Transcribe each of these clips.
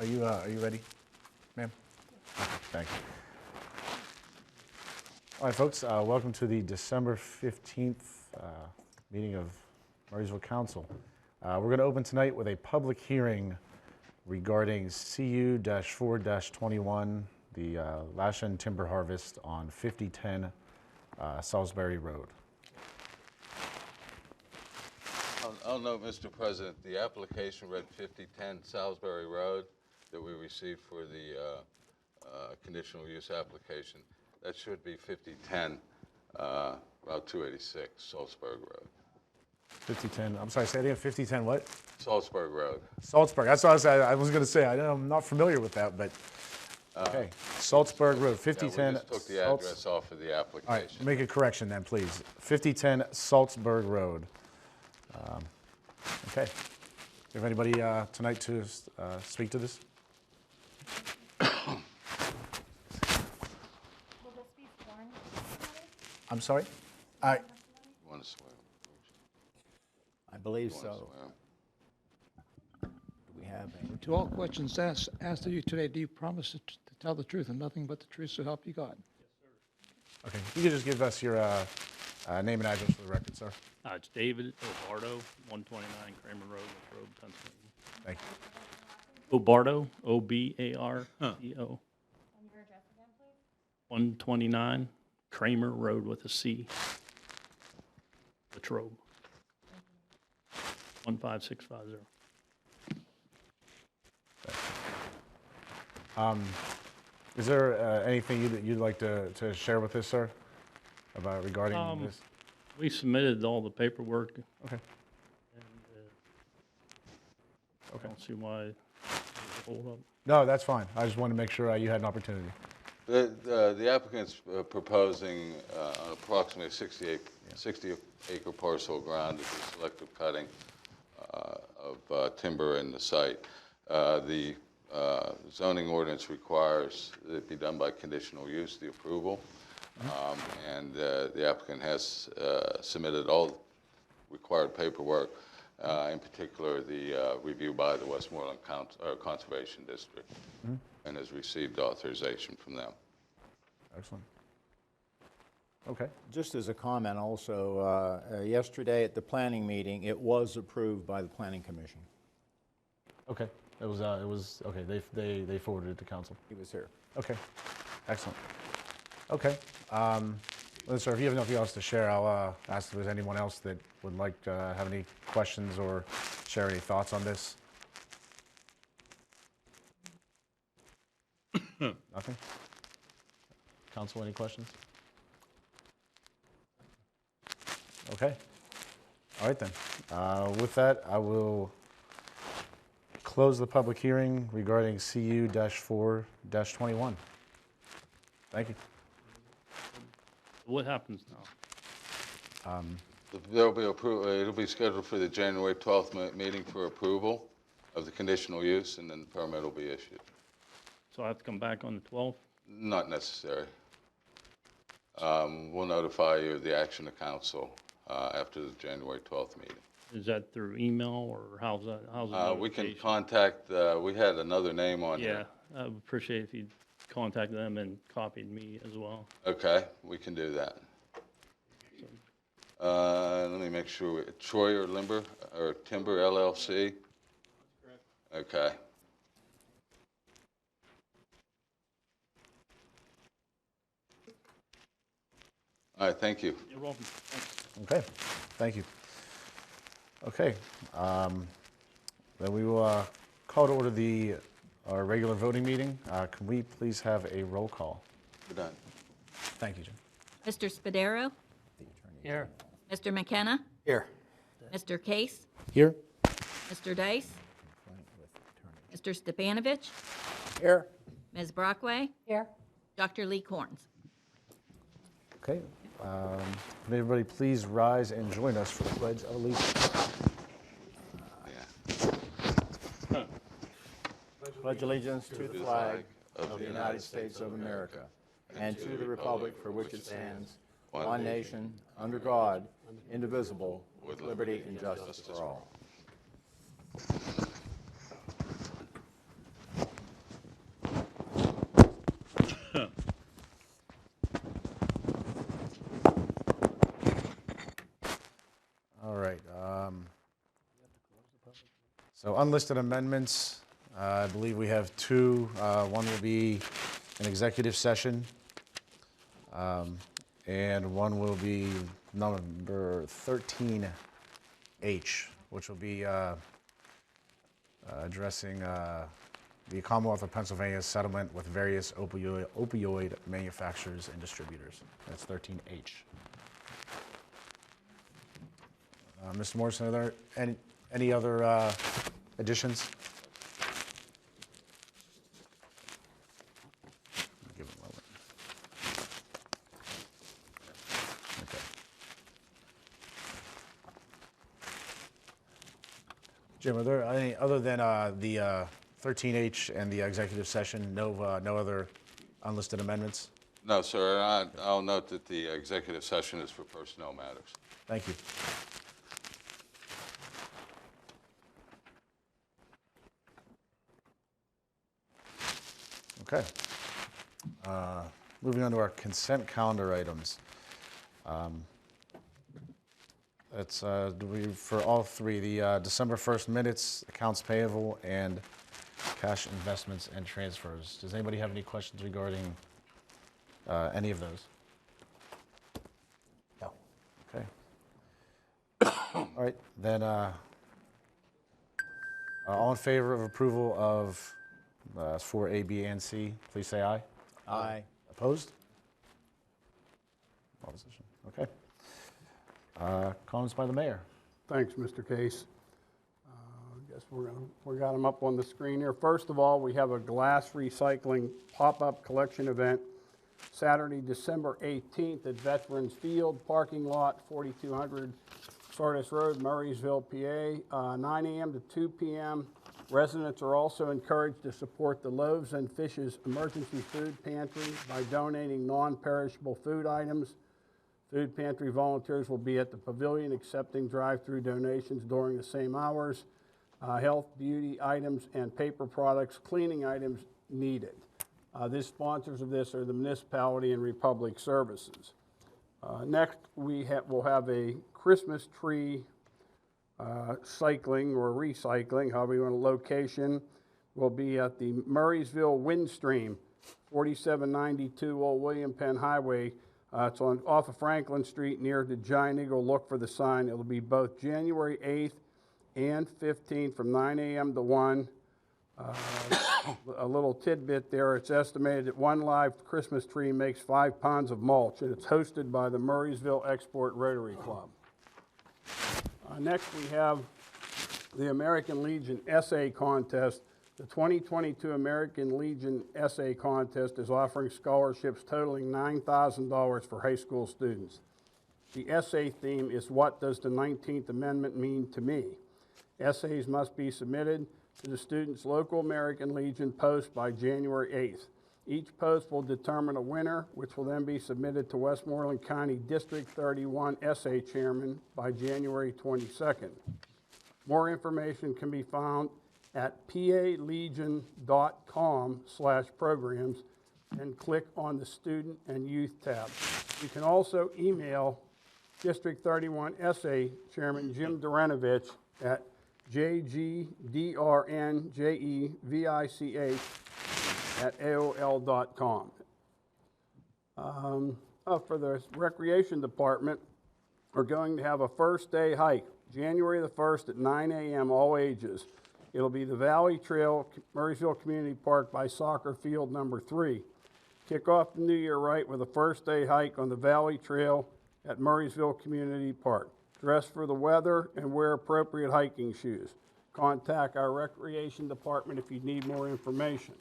Are you ready, ma'am? Okay, thank you. All right, folks, welcome to the December 15th meeting of Murrysville Council. We're going to open tonight with a public hearing regarding CU-4-21, the Lash-End Timber Harvest on 5010 Salisbury Road. I'll note, Mr. President, the application read 5010 Salisbury Road that we received for the conditional use application. That should be 5010 Route 286, Salzburg Road. 5010, I'm sorry, say it again, 5010 what? Salzburg Road. Salzburg, that's what I was going to say. I'm not familiar with that, but okay. Salzburg Road, 5010. Yeah, we just took the address off of the application. All right, make a correction then, please. 5010 Salzburg Road. Okay. Do you have anybody tonight to speak to this? Will this be sworn? I'm sorry? You want to swear? I believe You want to so. swear? Do we have any? To all questions asked of you today, do you promise to tell the truth and nothing but the truth, so help you God? Okay. You can just give us your name and address for the record, sir. It's David Obardo, 129 Kramer Road, Latrobe, Pennsylvania. Thank you. Obardo, O-B-A-R-D-O, And your address again, please? 129 Kramer Road with a C, Latrobe, 15650. Is there anything you'd like to share with us, sir, about regarding this? We submitted all the paperwork. Okay. And I don't see why there's a hold up. No, that's fine. I just wanted to make sure you had an opportunity. The applicant's proposing approximately 60 acre parcel of ground to do selective cutting of timber in the site. The zoning ordinance requires that it be done by conditional use, the approval. And the applicant has submitted all required paperwork, in particular the review by the Westmoreland Conservation District, and has received authorization from them. Excellent. Okay. Just as a comment also, yesterday at the planning meeting, it was approved by the Planning Commission. Okay. It was okay. They forwarded it to council. He was here. Okay. Excellent. Okay. Well, sir, if you have nothing else to share, I'll ask if there's anyone else that would like to have any questions or share any thoughts on this. Nothing? Council, any questions? Okay. All right then. With that, I will close the public hearing regarding CU-4-21. Thank you. What happens now? There'll be it'll be scheduled for the January 12th meeting for approval of the conditional use, and then the permit will be issued. So I have to come back on the 12th? Not necessary. We'll notify you of the action of council after the January 12th meeting. Is that through email, or how's that? We can contact, we had another name on here. Yeah, I would appreciate if you contacted them and copied me as well. Okay, we can do that. Let me make sure. Troy or Timber LLC? Okay. All right, thank you. You're welcome. Thanks. Okay. Thank you. Okay. Then we will call to order our regular voting meeting. Can we please have a roll call? We're done. Thank you, Jim. Mr. Spadaro? Here. Mr. McKenna? Here. Mr. Case? Here? Mr. Dice? Mr. Stepanovich? Here. Ms. Brockway? Here. Dr. Lee Corns? Okay. Can everybody please rise and join us for the Pledge of Allegiance? Yeah. Pledge allegiance to the flag of the United States of America and to the republic for which it stands, one nation, under God, indivisible, with liberty and justice for all. So unlisted amendments, I believe we have two. One will be an executive session, and one will be number 13H, which will be addressing the Commonwealth of Pennsylvania's settlement with various opioid manufacturers and distributors. That's 13H. Mr. Morrison, are there any other additions? Give it a moment. Okay. Jim, are there any, other than the 13H and the executive session, no other unlisted amendments? No, sir. I'll note that the executive session is for personnel matters. Thank you. Okay. Moving on to our consent calendar items. That's for all three, the December 1st minutes, accounts payable, and cash investments and transfers. Does anybody have any questions regarding any of those? No. Okay. All right, then all in favor of approval of 4A, B, and C, please say aye. Aye. Opposed? Opposition. Okay. Comments by the mayor. Thanks, Mr. Case. Guess we got them up on the screen here. First of all, we have a glass recycling pop-up collection event Saturday, December 18th at Veterans Field, parking lot, 4200 Sardis Road, Murrysville, PA, 9 a.m. to 2 p.m. Residents are also encouraged to support the Loaves and Fishes Emergency Food Pantry by donating non-perishable food items. Food pantry volunteers will be at the pavilion accepting drive-through donations during the same hours. Health, beauty items, and paper products, cleaning items needed. The sponsors of this are the Municipality and Republic Services. Next, we'll have a Christmas tree cycling or recycling, however you want, location will be at the Murrysville Windstream, 4792 Old William Penn Highway. It's off of Franklin Street near the Giant Eagle. Look for the sign. It'll be both January 8th and 15th from 9 a.m. to 1. A little tidbit there. It's estimated that one live Christmas tree makes 5 pounds of mulch, and it's hosted by the Murrysville Export Rotary Club. Next, we have the American Legion Essay Contest. The 2022 American Legion Essay Contest is offering scholarships totaling $9,000 for high school students. The essay theme is, "What does the 19th Amendment mean to me?" Essays must be submitted to the student's local American Legion post by January 8th. Each post will determine a winner, which will then be submitted to Westmoreland County District 31 Essay Chairman by January 22nd. More information can be found at palegion.com/programs and click on the Student and Youth tab. You can also email District 31 Essay Chairman Jim Duranovich at jgdrnjevich@aol.com. For the Recreation Department, we're going to have a first day hike, January the 1st at 9 a.m., all ages. It'll be the Valley Trail, Murrysville Community Park by Soccer Field number 3. Kick off the new year right with a first day hike on the Valley Trail at Murrysville Community Park. Dress for the weather and wear appropriate hiking shoes. Contact our Recreation Department if you need more information.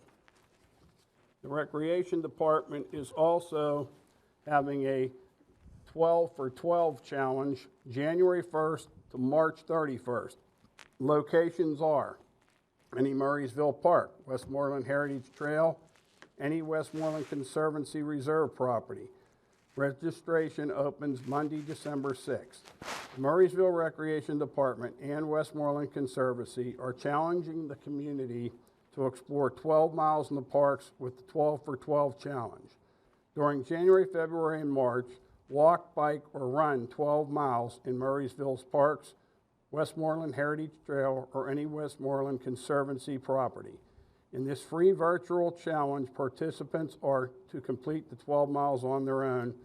The Recreation Department is also having a 12 for 12 challenge, January 1st to March 31st. Locations are any Murrysville Park, Westmoreland Heritage Trail, any Westmoreland Conservancy Reserve property. Registration opens Monday, December 6th. The Murrysville Recreation Department and Westmoreland Conservancy are challenging the community to explore 12 miles in the parks with the 12 for 12 challenge. During January, February, and March, walk, bike, or run 12 miles in Murrysville's parks Westmoreland Heritage Trail, or any Westmoreland Conservancy property. In this free virtual challenge, participants are to complete the 12 miles on their own.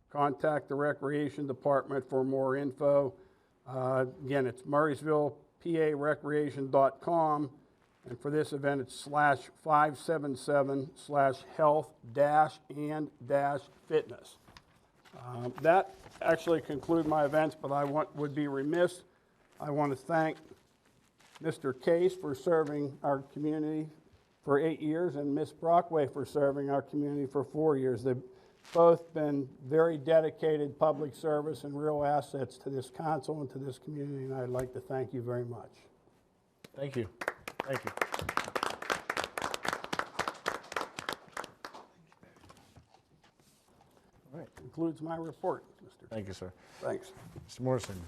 Contact the Recreation Department for more info. Again, it's MurrysvillePARecreation.com. And for this event, it's /577/health-and-fitness. That actually concludes my events, but would be remiss. I want to thank Mr. Case for serving our community for 8 years and Ms. Brockway for serving our community for 4 years. They've both been very dedicated public service and real assets to this council and to this community, and I'd like to thank you very much. Thank you. Thank you. All right. Concludes my report, Mr. Thank you, sir. Thanks. Mr. Morrison.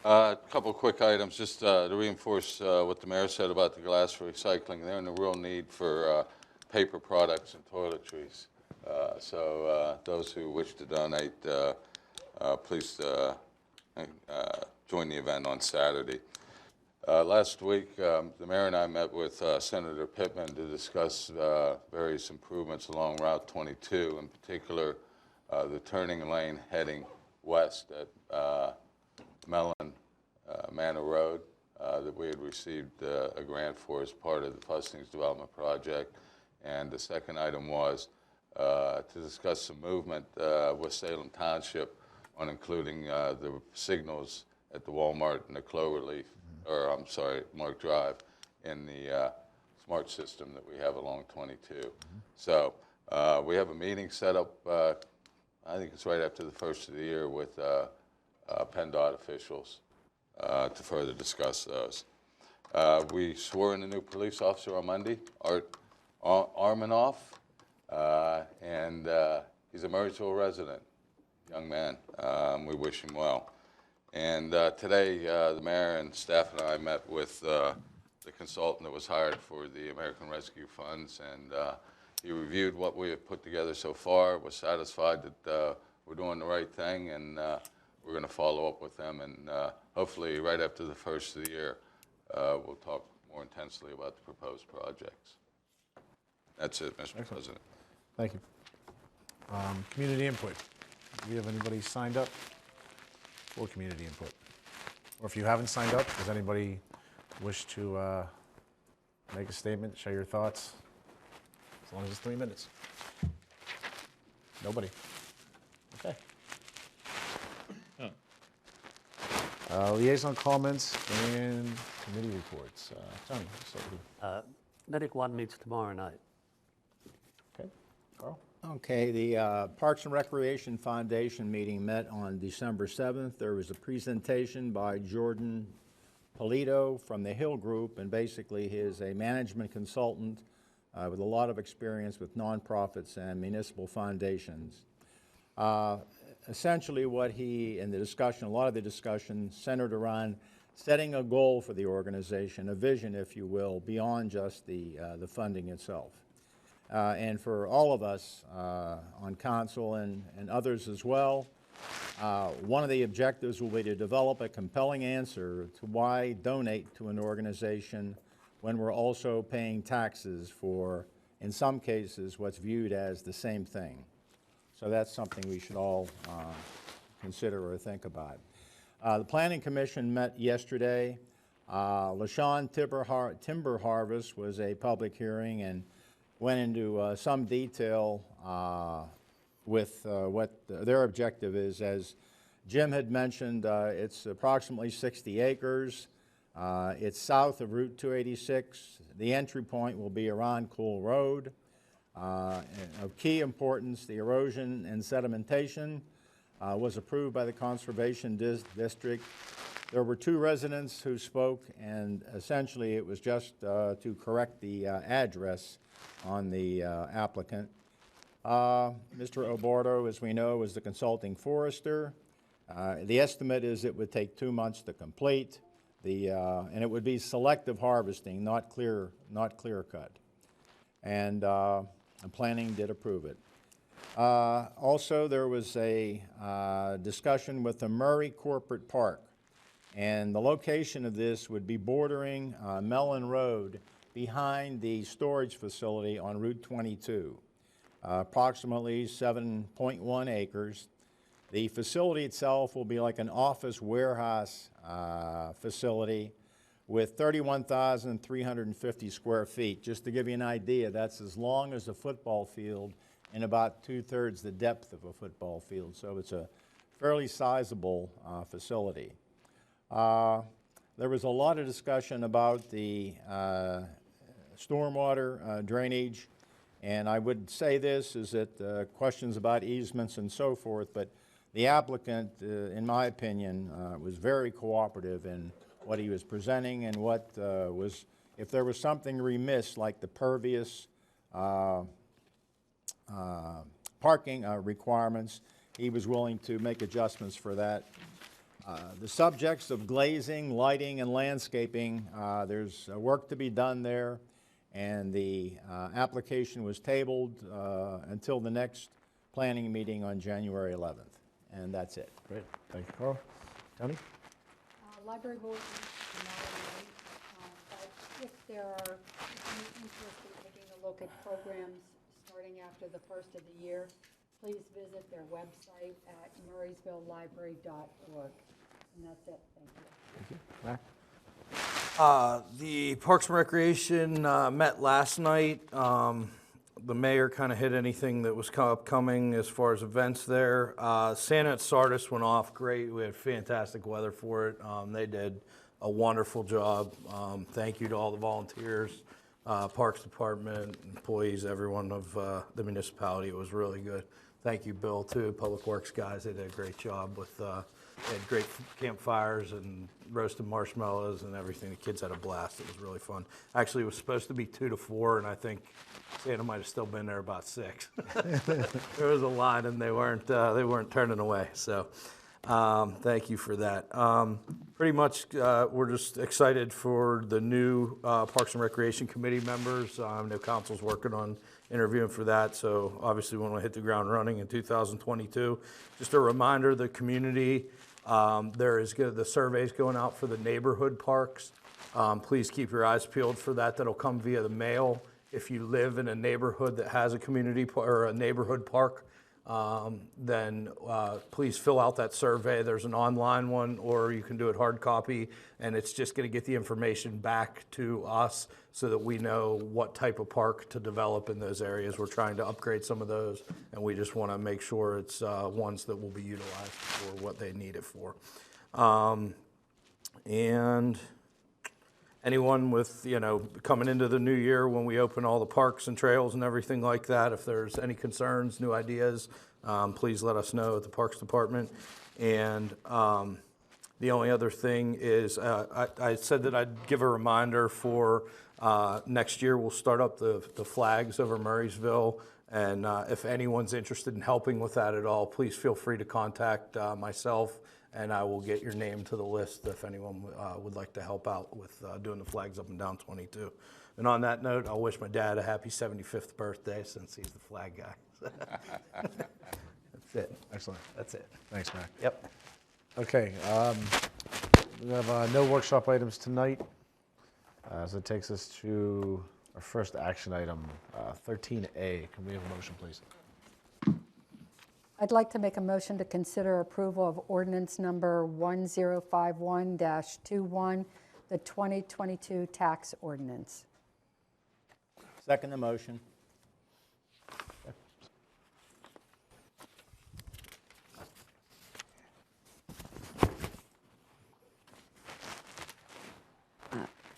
A couple quick items, just to reinforce what the mayor said about the glass recycling. They're in a real need for paper products and toiletries. So those who wish to donate, please join the event on Saturday. Last week, the mayor and I met with Senator Pittman to discuss various improvements along Route 22, in particular the turning lane heading west at Mellon Manor Road that we had received a grant for as part of the Fustings Development Project. And the second item was to discuss some movement with Salem Township on including the signals at the Walmart and the Cloverleaf, or I'm sorry, Mark Drive, in the smart system that we have along 22. So we have a meeting set up, I think it's right after the first of the year, with PennDOT officials to further discuss those. We swore in a new police officer on Monday, Art Armanoff, and he's a Murrysville resident, young man. We wish him well. And today, the mayor and staff and I met with the consultant that was hired for the American Rescue Funds, and he reviewed what we have put together so far, was satisfied that we're doing the right thing, and we're going to follow up with them, and hopefully right after the first of the year, we'll talk more intensely about the proposed projects. That's it, Mr. President. Thank you. Community input. Do we have anybody signed up for community input? Or if you haven't signed up, does anybody wish to make a statement, share your thoughts? As long as it's 3 minutes. Nobody. Okay. Liaison comments and committee reports. Tony, so Medic One meets tomorrow night. okay. Carl? Okay, the Parks and Recreation Foundation meeting met on December 7th. There was a presentation by Jordan Polito from the Hill Group, and basically he is a management consultant with a lot of experience with nonprofits and municipal foundations. Essentially what he, in the discussion, a lot of the discussion centered around setting a goal for the organization, a vision, if you will, beyond just the funding itself. And for all of us on council and others as well, one of the objectives will be to develop a compelling answer to why donate to an organization when we're also paying taxes for, in some cases, what's viewed as the same thing. So that's something we should all consider or think about. The Planning Commission met yesterday. LaShawn Timber Harvest was a public hearing and went into some detail with what their objective is. As Jim had mentioned, it's approximately 60 acres. It's south of Route 286. The entry point will be around Cool Road. Of key importance, the erosion and sedimentation was approved by the Conservation District. There were 2 residents who spoke, and essentially it was just to correct the address on the applicant. Mr. Obordo, as we know, is the consulting forester. The estimate is it would take 2 months to complete, and it would be selective harvesting, not clear cut. And planning did approve it. Also, there was a discussion with the Murray Corporate Park. And the location of this would be bordering Mellon Road behind the storage facility on Route 22, approximately 7.1 acres. The facility itself will be like an office warehouse facility with 31,350 square feet. Just to give you an idea, that's as long as a football field and about 2/3 the depth of a football field. So it's a fairly sizable facility. There was a lot of discussion about the stormwater drainage, and I would say this, is that questions about easements and so forth, but the applicant, in my opinion, was very cooperative in what he was presenting and what was, if there was something remiss, like the pervious parking requirements, he was willing to make adjustments for that. The subjects of glazing, lighting, and landscaping, there's work to be done there, and the application was tabled until the next planning meeting on January 11th. And that's it. Great, thank you, Carl. Tony? Library board meets tomorrow night, but if there are any interest in taking a look at programs starting after the first of the year, please visit their website at murrysvillelibrary.org. And that's it, thank you. Mac? The Parks and Recreation met last night. The mayor kind of hit anything that was upcoming as far as events there. Santa at Sardis went off great. We had fantastic weather for it. They did a wonderful job. Thank you to all the volunteers, Parks Department, employees, everyone of the municipality. It was really good. Thank you, Bill, too, Public Works guys. They did a great job with, they had great campfires and roasted marshmallows and everything. The kids had a blast. It was really fun. Actually, it was supposed to be 2 to 4, and I think Santa might have still been there about 6. There was a line, and they weren't turning away. So, thank you for that. Pretty much, we're just excited for the new Parks and Recreation Committee members. I know council's working on interviewing for that, so obviously we want to hit the ground running in 2022. Just a reminder, the community, the survey's going out for the neighborhood parks. Please keep your eyes peeled for that. That'll come via the mail. If you live in a neighborhood that has a community or a neighborhood park, then please fill out that survey. There's an online one, or you can do it hard copy, and it's just going to get the information back to us so that we know what type of park to develop in those areas. We're trying to upgrade some of those, and we just want to make sure it's ones that will be utilized for what they need it for. And anyone with, coming into the new year when we open all the parks and trails and everything like that, if there's any concerns, new ideas, please let us know at the Parks Department. And the only other thing is I said that I'd give a reminder for next year. We'll start up the flags over Murrysville. And if anyone's interested in helping with that at all, please feel free to contact myself, and I will get your name to the list if anyone would like to help out with doing the flags up and down 22. And on that note, I'll wish my dad a happy 75th birthday since he's the flag guy. That's it. Excellent. That's it. Thanks, Mac. Yep. Okay, we have no workshop items tonight, so it takes us to our first action item, 13A. Can we have a motion, please? I'd like to make a motion to consider approval of ordinance number 1051-21, the 2022 tax ordinance. Second the motion.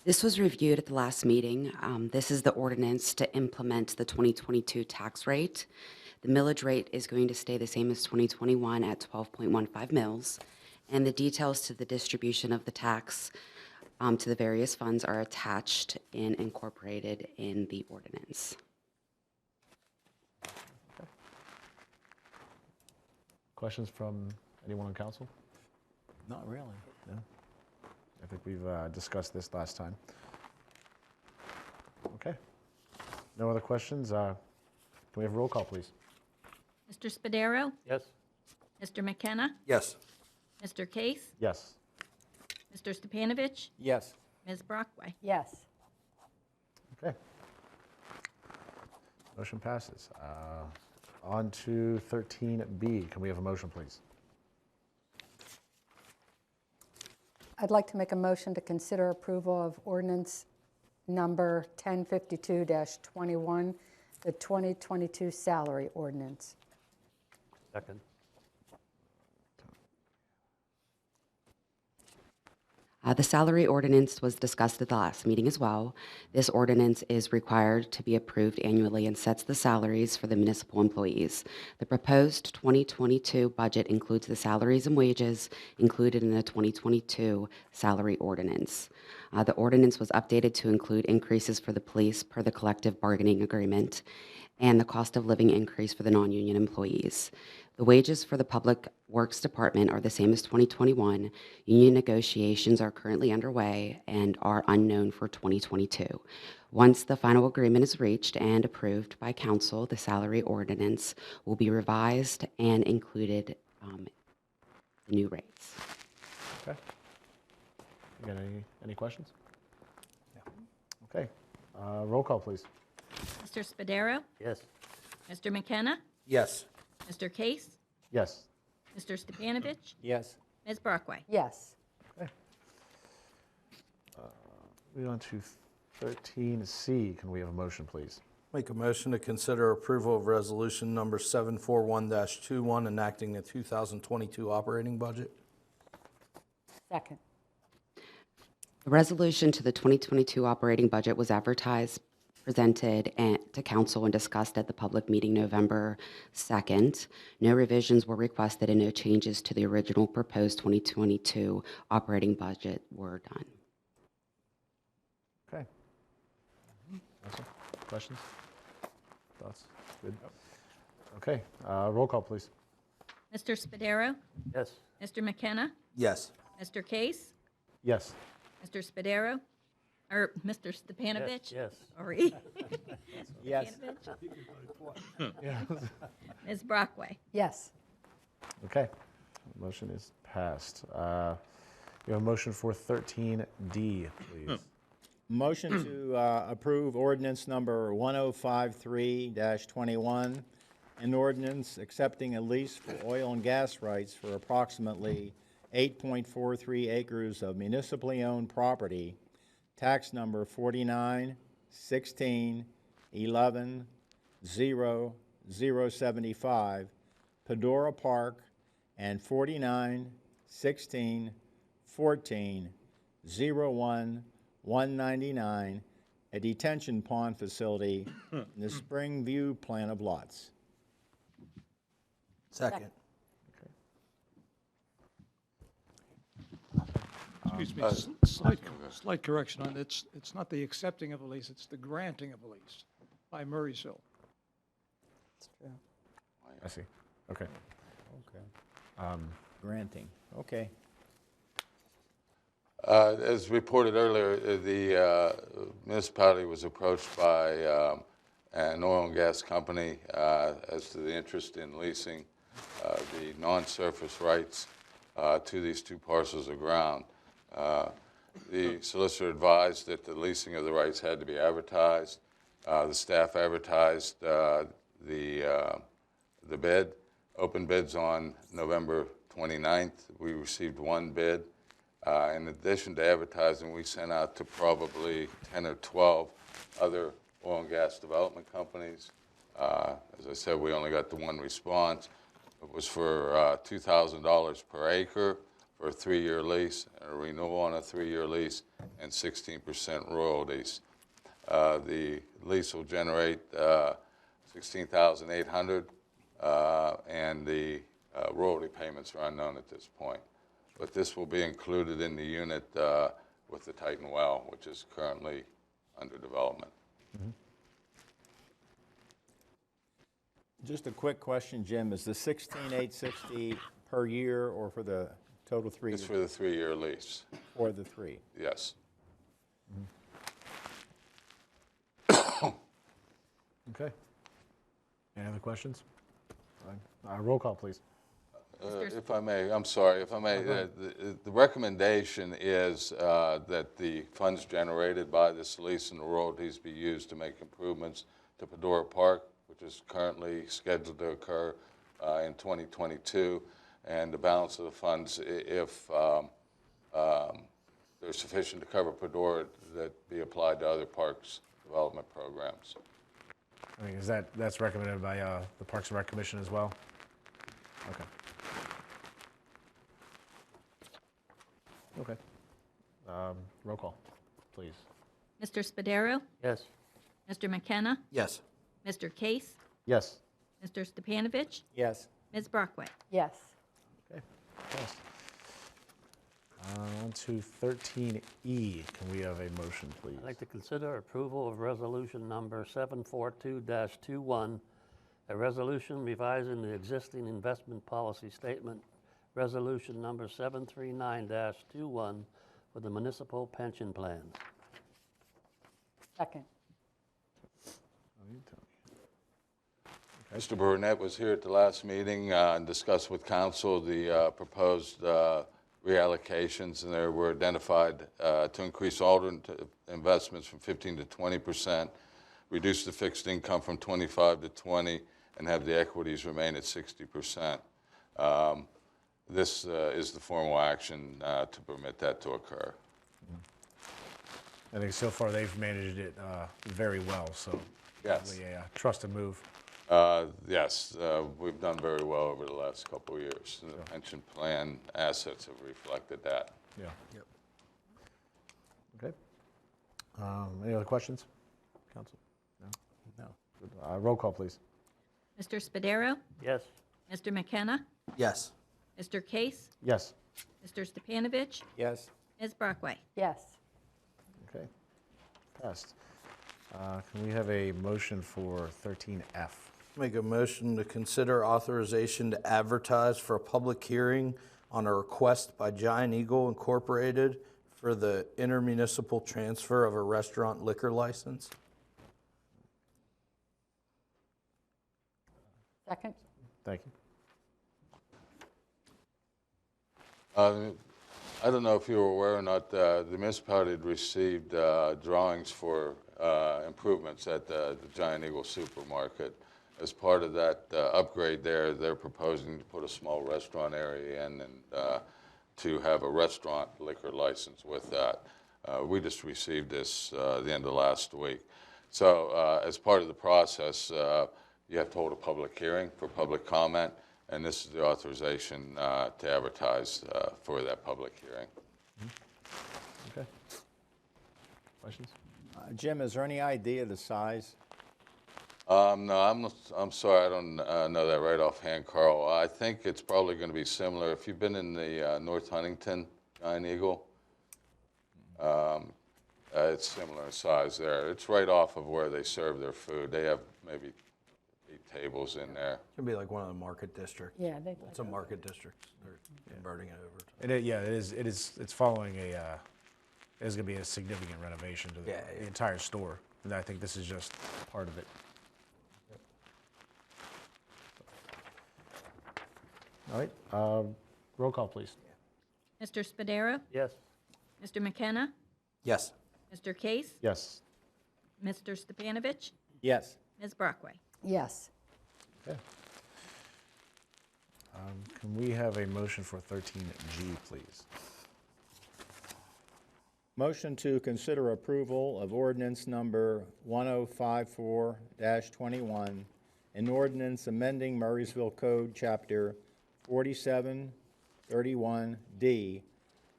This was reviewed at the last meeting. This is the ordinance to implement the 2022 tax rate. The millage rate is going to stay the same as 2021 at 12.15 mils, and the details to the distribution of the tax to the various funds are attached and incorporated in the ordinance. Questions from anyone on council? Not really. No? I think we've discussed this last time. Okay. No other questions? Can we have a roll call, please? Mr. Spadaro? Yes. Mr. McKenna? Yes. Mr. Case? Yes. Mr. Stepanovich, Yes. Ms. Brockway. Yes. Okay. Motion passes. On to 13B. Can we have a motion, please? I'd like to make a motion to consider approval of ordinance number 1052-21, the 2022 salary ordinance. Second. The salary ordinance was discussed at the last meeting as well. This ordinance is required to be approved annually and sets the salaries for the municipal employees. The proposed 2022 budget includes the salaries and wages included in the 2022 salary ordinance. The ordinance was updated to include increases for the police per the collective bargaining agreement and the cost of living increase for the non-union employees. The wages for the Public Works Department are the same as 2021. Union negotiations are currently underway and are unknown for 2022. Once the final agreement is reached and approved by council, the salary ordinance will be revised and included the new rates. Okay. You got any questions? Okay. Roll call, please. Mr. Spadaro, Yes. Mr. McKenna, Yes. Mr. Case, Yes. Mr. Stepanovich, Yes. Ms. Brockway. Yes. Moving on to 13C. Can we have a motion, please? Make a motion to consider approval of resolution number 741-21, enacting the 2022 operating budget. Second. The resolution to the 2022 operating budget was advertised, presented to council, and discussed at the public meeting November 2nd. No revisions were requested and no changes to the original proposed 2022 operating budget were done. Okay. Awesome. Questions? Thoughts? Good. Okay. Roll call, please. Mr. Spadaro, Yes. Mr. McKenna, Yes. Mr. Case, Yes. Mr. Spadaro, or Mr. Stepanovich. Yes. Sorry. Yes. Stepanovich. Ms. Brockway. Yes. Okay. Motion is passed. We have a motion for 13D, please. Motion to approve ordinance number 1053-21, an ordinance accepting a lease for oil and gas rights for approximately 8.43 acres of municipally owned property, tax number 49-16-11-0075, Pedora Park, and 49-16-14-01-199, a detention pond facility in the Spring View plan of lots. Second. Excuse me, slight correction on it. It's not the accepting of a lease, it's the granting of a lease by Murrysville. That's true. I see. Okay. Okay. Granting, okay. As reported earlier, the municipality was approached by an oil and gas company as to the interest in leasing the non-surface rights to these two parcels of ground. The solicitor advised that the leasing of the rights had to be advertised. The staff advertised the bid, open bids on November 29th. We received one bid. In addition to advertising, we sent out to probably 10 or 12 other oil and gas development companies. As I said, we only got the one response. It was for $2,000 per acre for a 3-year lease, a renewal on a 3-year lease, and 16% royalties. The lease will generate $16,800, and the royalty payments are unknown at this point. But this will be included in the unit with the Titan well, which is currently under development. Mm-hmm. Just a quick question, Jim. Is the 16,860 per year or for the total 3 years? It's for the 3-year lease. For the 3? Yes. Okay. Any other questions? Roll call, please. If I may, I'm sorry, if I may, the recommendation is that the funds generated by this lease and the royalties be used to make improvements to Pedora Park, which is currently scheduled to occur in 2022, and the balance of the funds, if they're sufficient to cover Pedora, that be applied to other parks development programs. I mean, that's recommended by the Parks and Rec Commission as well? Okay. Okay. Roll call, please. Mr. Spadaro? Yes. Mr. McKenna? Yes. Mr. Case? Yes. Mr. Stepanovich? Yes. Ms. Brockway? Yes. Okay, passed. On to 13E. Can we have a motion, please? I'd like to consider approval of resolution number 742-21, a resolution revising the existing investment policy statement, resolution number 739-21 for the municipal pension plans. Second. Mr. Burnett was here at the last meeting and discussed with council the proposed reallocations, and they were identified to increase alternate investments from 15 to 20%, reduce the fixed income from 25 to 20, and have the equities remain at 60%. This is the formal action to permit that to occur. I think so far they've managed it very well, so. Yes. Probably a trusted move. Yes, we've done very well over the last couple of years. The pension plan assets have reflected that. Yeah. Yep. Okay. Any other questions, council? No? No. Roll call, please. Mr. Spadaro? Yes. Mr. McKenna? Yes. Mr. Case? Yes. Mr. Stepanovich? Yes. Ms. Brockway? Yes. Okay. Passed. Can we have a motion for 13F? Make a motion to consider authorization to advertise for a public hearing on a request by Giant Eagle Incorporated for the intermunicipal transfer of a restaurant liquor license. Second. Thank you. I don't know if you were aware or not, the municipality had received drawings for improvements at the Giant Eagle supermarket. As part of that upgrade there, they're proposing to put a small restaurant area in and to have a restaurant liquor license with that. We just received this the end of last week. So as part of the process, you have to hold a public hearing for public comment, and this is the authorization to advertise for that public hearing. Okay. Questions? Jim, is there any idea the size? No, I'm sorry, I don't know that right offhand, Carl. I think it's probably going to be similar. If you've been in the North Huntington Giant Eagle, it's similar in size there. It's right off of where they serve their food. They have maybe 8 tables in there. It's gonna be like one of the market districts. Yeah, It's a market district. They're converting it over. Yeah, it is. It's following a. It is going to be a significant renovation to the entire store, and I think this is just part of it. All right. Roll call, please. Mr. Spadaro? Yes. Mr. McKenna? Yes. Mr. Case? Yes. Mr. Stepanovich? Yes. Ms. Brockway? Yes. Okay. Can we have a motion for 13G, please? Motion to consider approval of ordinance number 1054-21, an ordinance amending Murrysville Code Chapter 4731D,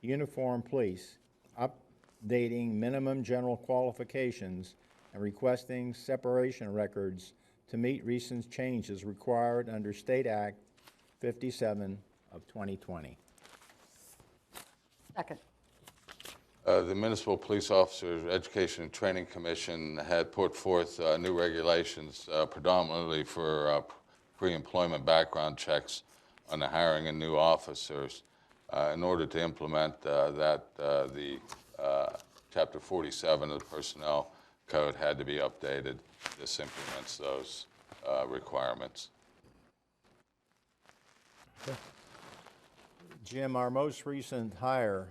Uniform Police, updating minimum general qualifications and requesting separation records to meet recent changes required under State Act 57 of 2020. Second. The Municipal Police Officers Education and Training Commission had put forth new regulations predominantly for pre-employment background checks on the hiring of new officers. In order to implement that, the Chapter 47 of the Personnel Code had to be updated. This implements those requirements. Okay. Jim, our most recent hire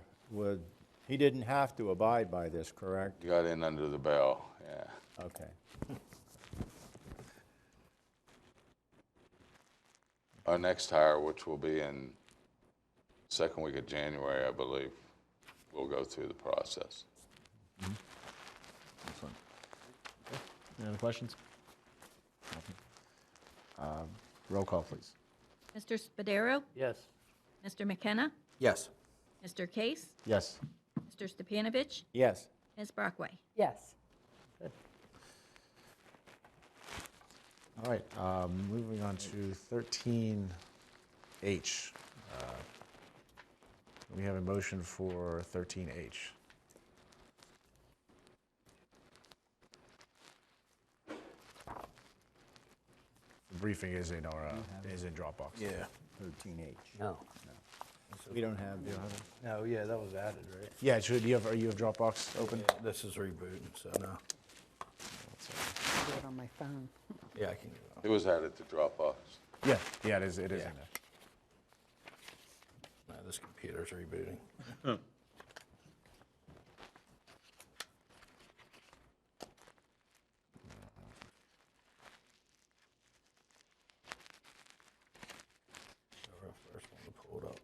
he didn't have to abide by this, correct? You got in under the bell, yeah. Okay. Our next hire, which will be in second week of January, I believe, we'll go through the process. Excellent. Okay. Any other questions? Roll call, please. Mr. Spadaro? Yes. Mr. McKenna? Yes. Mr. Case? Yes. Mr. Stepanovich? Yes. Ms. Brockway? Yes. All right, moving on to 13H. We have a motion for 13H. The briefing is in our, is in Dropbox. Yeah. 13H. No. We don't have, No, yeah, that was added, right? Yeah, it should, you have Dropbox open? Yeah, this is rebooting, so no. Do it on my phone. Yeah, I can do It was added to Dropbox. Yeah, yeah, it is in there. Yeah. No, this computer's rebooting. First one to pull it up.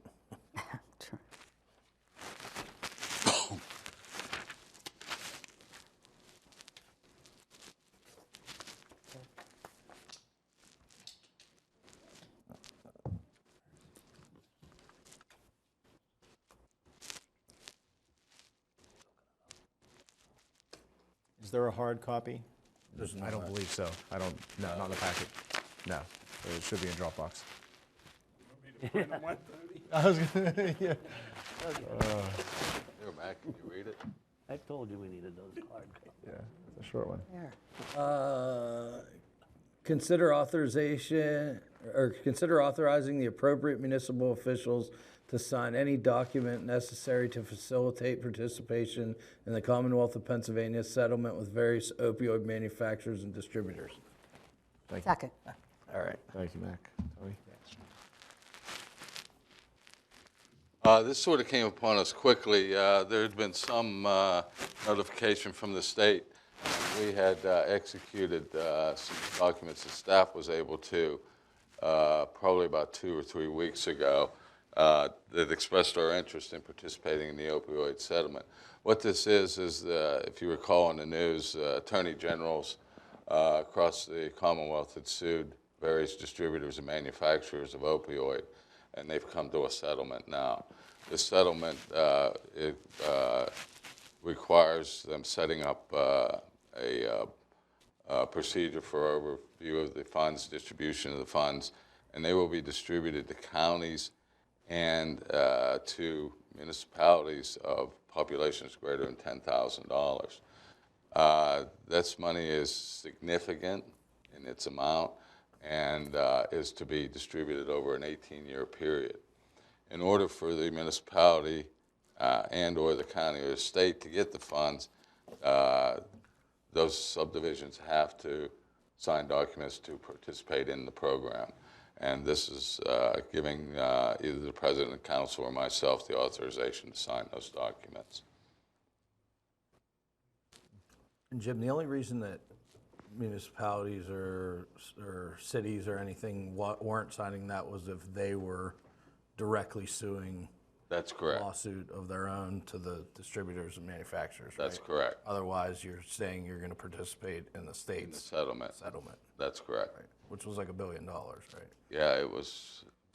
is there a hard copy? I don't believe so. I don't, no, not in the packet. No, it should be in Dropbox. I was gonna, yeah. Here, Matt, can you read it? I told you we needed those hard copies. Yeah, it's a short one. There. Consider authorizing the appropriate municipal officials to sign any document necessary to facilitate participation in the Commonwealth of Pennsylvania settlement with various opioid manufacturers and distributors. Second. All right. Thank you, Mac. Tony? This sort of came upon us quickly. There had been some notification from the state. And we had executed some documents that staff was able to probably about 2 or 3 weeks ago that expressed our interest in participating in the opioid settlement. What this is if you recall in the news, attorney generals across the Commonwealth had sued various distributors and manufacturers of opioid, and they've come to a settlement now. This settlement requires them setting up a procedure for overview of the funds, distribution of the funds, and they will be distributed to counties and to municipalities of populations greater than $10,000. This money is significant in its amount and is to be distributed over an 18-year period. In order for the municipality and or the county or the state to get the funds, those subdivisions have to sign documents to participate in the program. And this is giving either the president of the council or myself the authorization to sign those documents. And Jim, the only reason that municipalities or cities or anything weren't signing that was if they were directly suing That's correct. lawsuit of their own to the distributors and manufacturers, That's right? correct. Otherwise, you're saying you're going to participate in the In the state's settlement. settlement, That's correct. right? Which was like $1 billion, right? Yeah,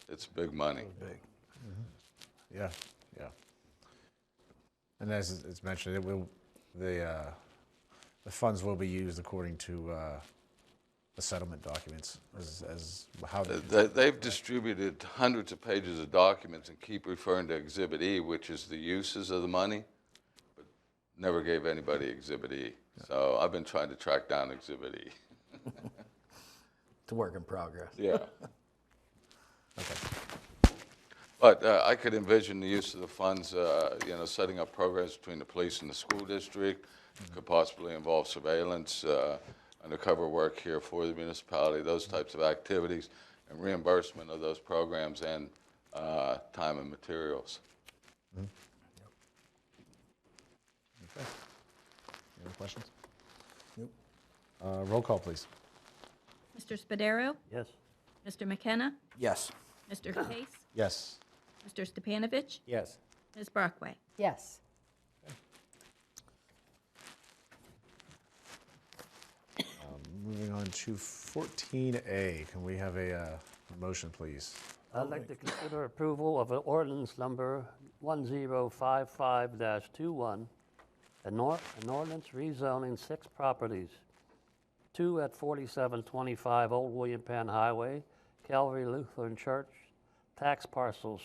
it's big money. It was big. Yeah, yeah. And as it's mentioned, the funds will be used according to the settlement documents as how They've distributed hundreds of pages of documents and keep referring to Exhibit E, which is the uses of the money, but never gave anybody Exhibit E. So I've been trying to track down Exhibit E. It's a work in progress. Yeah. But I could envision the use of the funds, setting up programs between the police and the school district, could possibly involve surveillance, undercover work here for the municipality, those types of activities, and reimbursement of those programs and time and materials. Okay. Any other questions? Nope. Roll call, please. Mr. Spadaro? Yes. Mr. McKenna? Yes. Mr. Case? Yes. Mr. Stepanovich? Yes. Ms. Brockway? Yes. Moving on to 14A. Can we have a motion, please? I'd like to consider approval of an ordinance number 1055-21, an ordinance rezoning 6 properties, 2 at 4725 Old William Penn Highway, Calvary Lutheran Church, tax parcels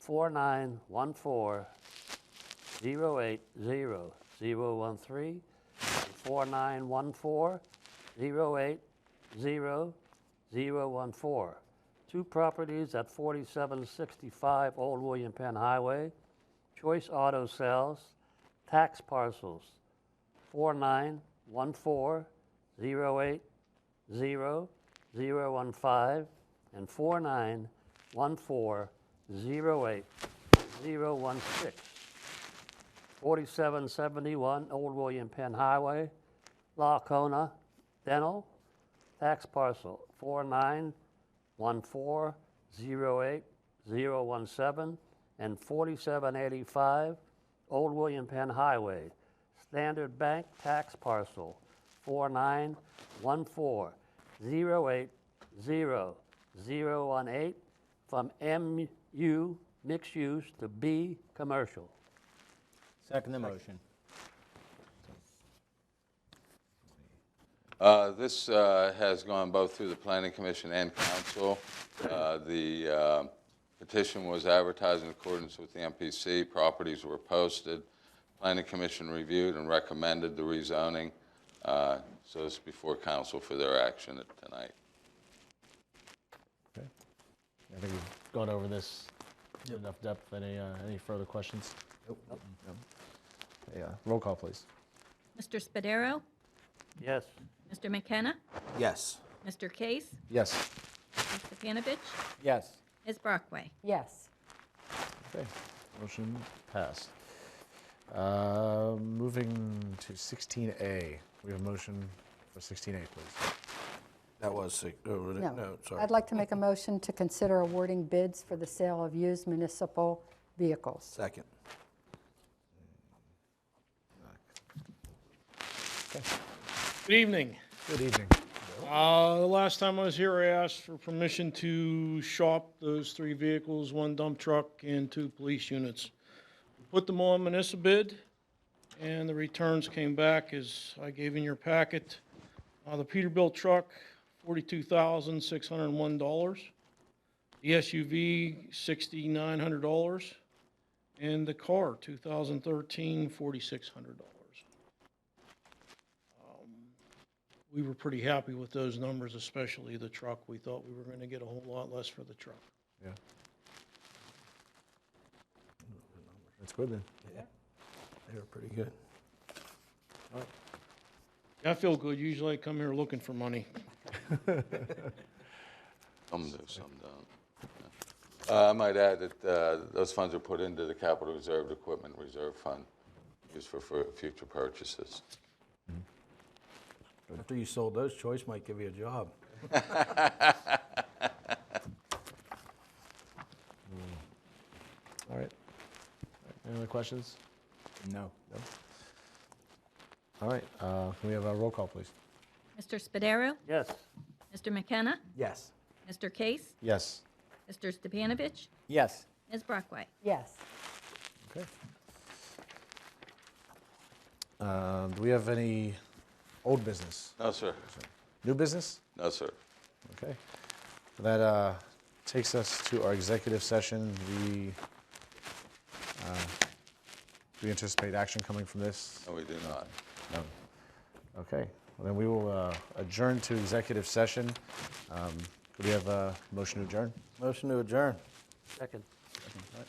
4914-080-013 and 4914-080-014. 2 properties at 4765 Old William Penn Highway, Choice Auto Sales, tax parcels 4914-080-015 and 4914-080-016. 4771 Old William Penn Highway, Lacona Dental, tax parcel 4914-080-017 and 4785 Old William Penn Highway, Standard Bank tax parcel 4914-080-018 from MU mixed use to B commercial. Second the motion. This has gone both through the Planning Commission and Council. The petition was advertised in accordance with the MPC. Properties were posted. Planning Commission reviewed and recommended the rezoning. So it's before Council for their action tonight. Okay. I think we've gone over this in enough depth. Any further questions? Nope. No. Yeah. Roll call, please. Mr. Spadaro? Yes. Mr. McKenna? Yes. Mr. Case? Yes. Mr. Stepanovich? Yes. Ms. Brockway? Yes. Okay. Motion passed. Moving to 16A. We have a motion for 16A, please. That was no, sorry. I'd like to make a motion to consider awarding bids for the sale of used municipal vehicles. Second. Good evening. Good evening. The last time I was here, I asked for permission to shop those 3 vehicles, 1 dump truck and 2 police units. Put them on municipal bid, and the returns came back as I gave in your packet. The Peterbilt truck, $42,601. The SUV, $6,900. And the car, 2013, $4,600. We were pretty happy with those numbers, especially the truck. We thought we were going to get a whole lot less for the truck. Yeah. That's good then. Yeah. They were pretty good. I feel good. Usually I come here looking for money. Some do, some don't. I might add that those funds are put into the Capital Reserve Equipment Reserve Fund, used for future purchases. After you sold those, Choice might give you a job. All right. Any other questions? No. No. All right. Can we have a roll call, please? Mr. Spadaro? Yes. Mr. McKenna? Yes. Mr. Case? Yes. Mr. Stepanovich? Yes. Ms. Brockway? Yes. Okay. Do we have any old business? No, sir. New business? No, sir. Okay. That takes us to our executive session. Do we anticipate action coming from this? No, we do not. No. Okay. Well, then we will adjourn to executive session. Could we have a motion to adjourn? Motion to adjourn. Second. All right.